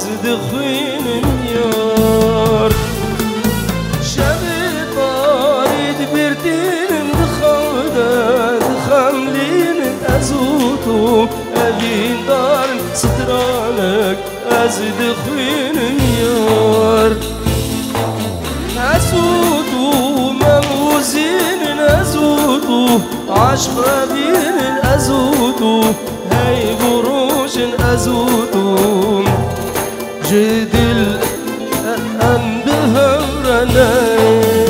أزد خوين يار شبي طارد برتين دخملين أزوتو أبين دار سترانك أزد خوين يار أزوتو مموزين أزوتو عشق أبين أزوتو هاي بروش أزوتو جدل أنبها ورناي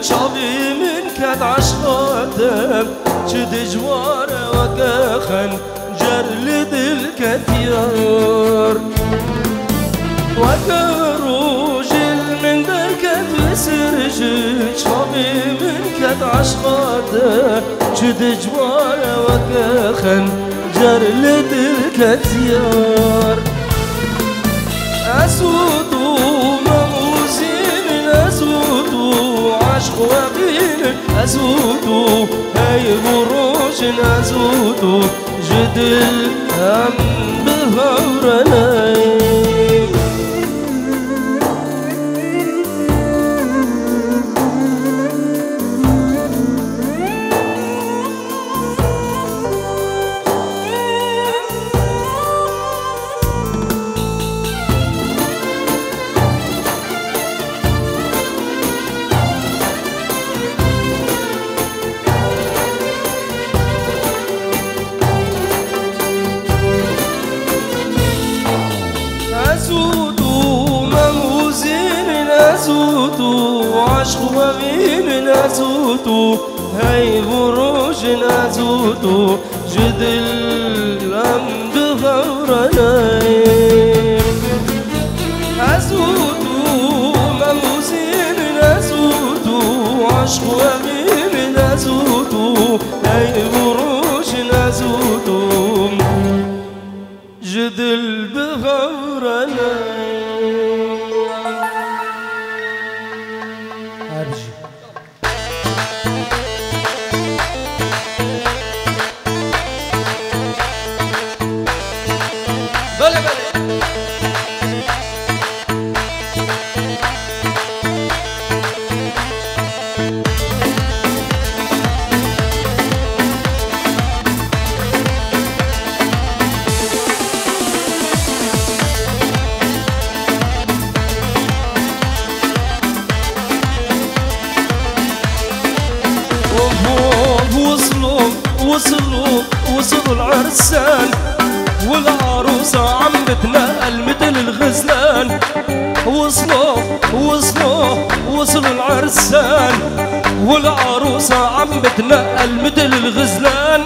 شابي من كد عشقاتم شد جواره وكاخن جرلد الكتيار وكروج من دركت بسرجت شابي من كد عشقاتم شد جواره وكاخن جرلد الكتيار أسودو مموزين أسودو عشق وبين أزودو هاي بروش أزودو جدل هم بهورناي عشق وبين نازوتو هاي بروج نازوتو جدل لمد غورناي أزوتو مموزين نازوتو عشق وبين نازوتو هاي بروج نازوتو جدل بغورناي وصلوا العرسان والعروسة عم بتنقل مثل الغزلان وصلوا العرسان والعروسة عم بتنقل مثل الغزلان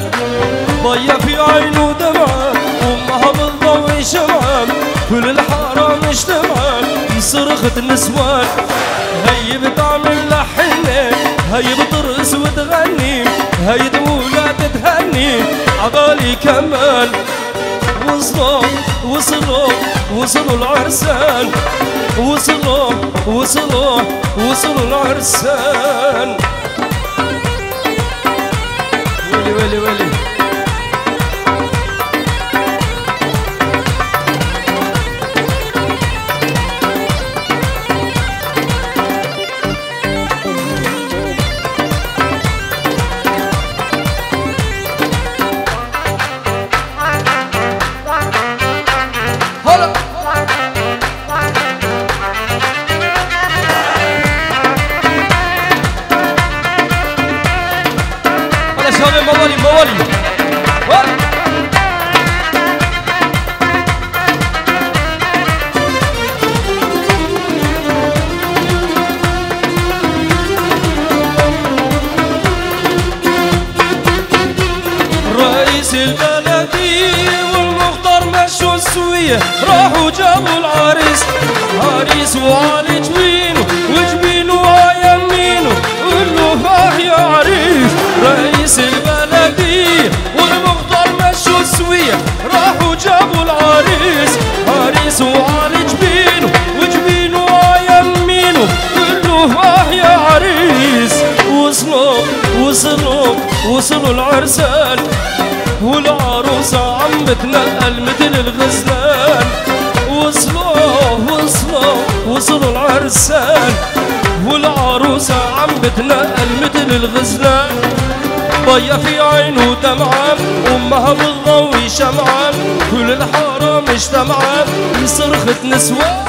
ضيع في عينه دمعة وامها بالضوء شمعة كل الحارة مجتمعة صرخت النسوان هي بتعمل لحنة هي بترقص وتغني هي دولة تتهني عبالي كمان وصلوا العرسان وصلوا العرسان ويلي موالي بلدي والمختار مشوا السوية راحوا جابوا العريس عريس وعلي جبينه وجبينه يمينه قولوا فاه يا عريس رئيس البلدية والمختار مشوا السوية راحوا جابوا العريس عريس وعلي جبينه وجبينه يمينه قولوا فاه يا عريس وصلوا العرسان والعروسة عم بتنقل مثل الغزلان وصلوا العرسان والعروسة عم بتنقل مثل الغزلان ضيا في عينه دمعة وامها بالضوي شمعة كل الحارة مجتمعة صرخت نسوان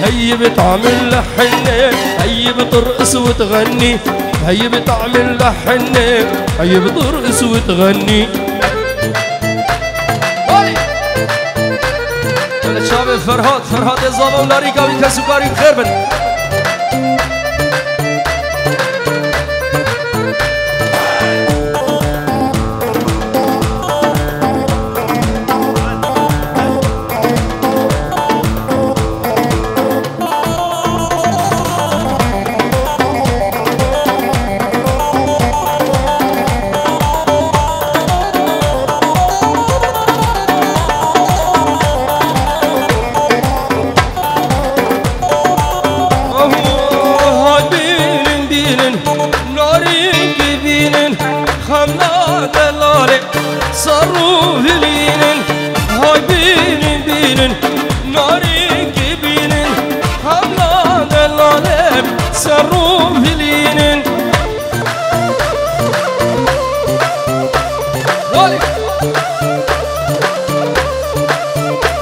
هي بتعمل لحنة هي بترقص وتغني هي بتعمل لحنة هي بترقص وتغني الشباب فرهاد الظلام لاريكا ويكسوكاري بخير بن صاروا هلينن هاي بينن ناري كبينن حملا دلالم صاروا هلينن والي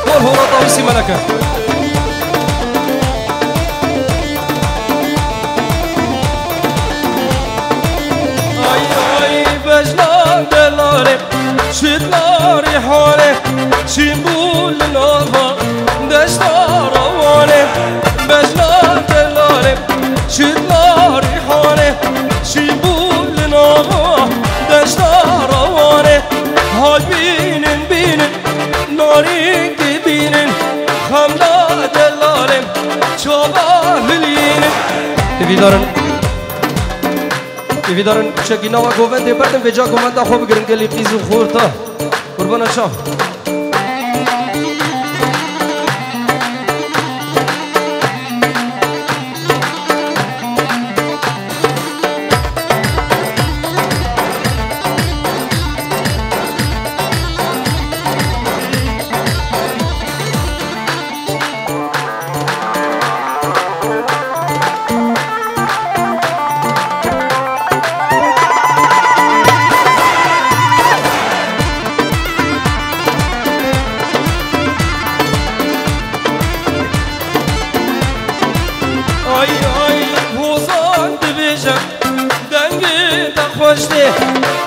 دور هو طاوسي ملكة اي بجنا دلالم شدلاري حالي شنبول نافا دشتا رواني بجنا دلالي شدلاري حالي شنبول نافا دشتا رواني هاي بينن ناري كبينن خملا دلالي شابا هلينن Evidaren çeki nava govende berdim ve ca govenda xo bigirin geli qiz u xorta qurbana şah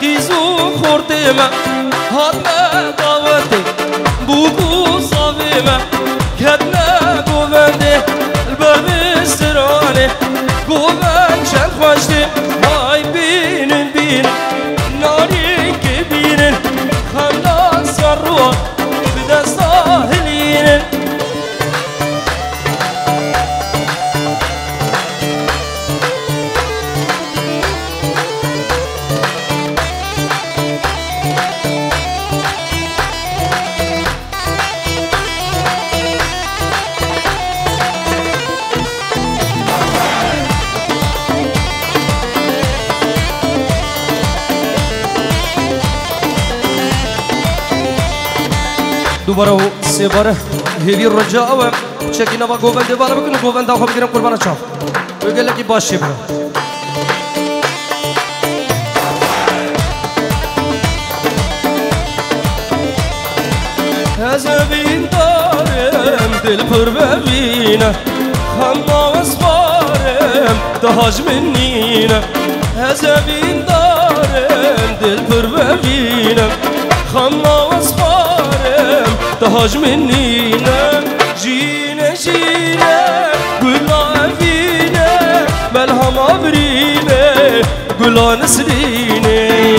قیزو خورده من حتما دعوته بو صافی من کدنا گوونده الباب سرانه گوون چند خوشته های بینن ناری که بینن خملا سروا به دستا هلینن دوباره سه باره هیوی رجاء و چکی نوا گوونده بالا بکنه گوونده آخوا بگیرم قربان چاپ بگه لکی باشه برو از بین دارم دل پر ببینه خمدا اسفارم دهاج منینه از بین دارم دل پر ببینه خمدا اسفارم دهاج منینه جینه گلا افینه ملهم آبرینه گلا نسرینه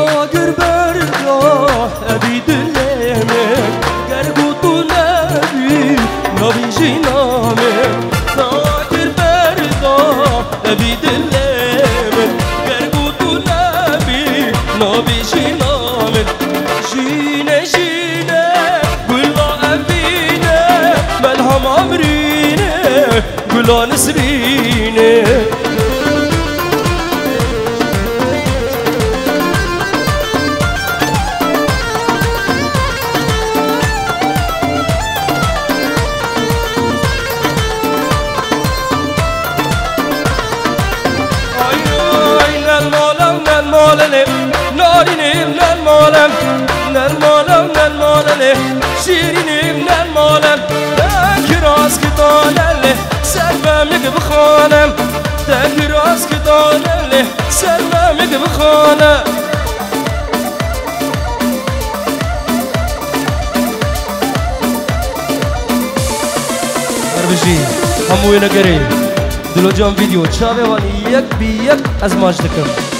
ناگر بردا ابی دلمه گرگو تو نبی نبی جینامه ناگر بردا ابی دلمه گرگو تو نبی نبی جینامه جینه جینه گلا ابینه ملهم امرینه گلا نسرینه ناريني من المولم شيريني من المولم تاكراس كدانلي سلمك بخانم تاكراس كدانلي سلمك بخانم اربجي هموي نگري دلو جام فيديو چاوه واني يك بي يك از ماج دكم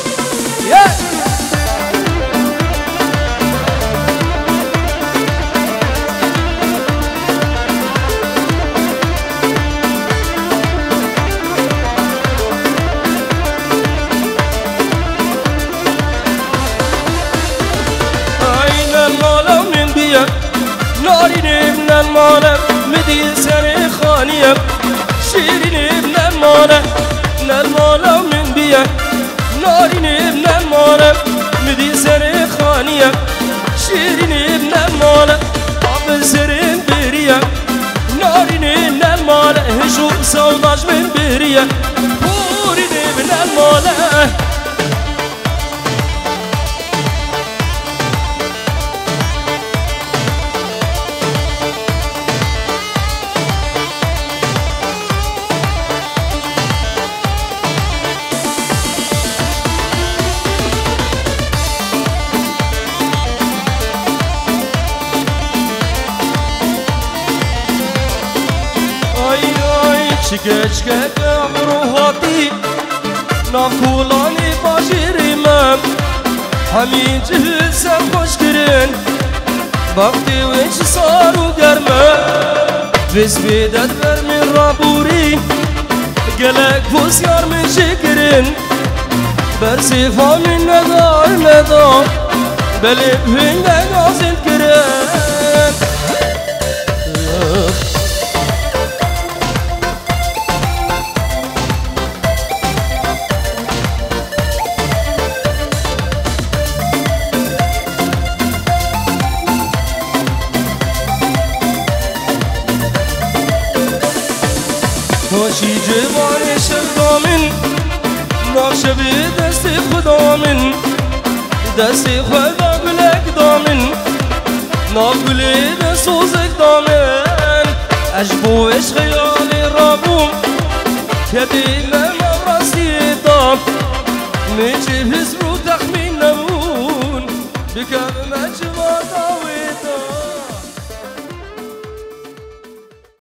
ناريني من المولى مدي سري خانية شيريني من المولى من بيا ناريني من المولى مدي سري خانية شيريني من المولى طاب سرين بريا ناريني من المولى هشو سوداج من بريا بوريني من المولى چکه عمرو هاتی نافولانی باجیریم همین جهزم خوش کرن وقتی ویچ سارو گرمه ویز بیدت برمی رابوری گلک بوسیار من شکرن برسی فامین ندا بلی بهنده نازل کرن خوشی جوانی شدامن ناشه بی دستی خدامن دستی خدا گلک دامن ناگلی دسوزک دامن عجبو عشق یالی رابوم کبیلم راستی دام میچی حزب رو تخمین نمون بکم مجمع داوی دام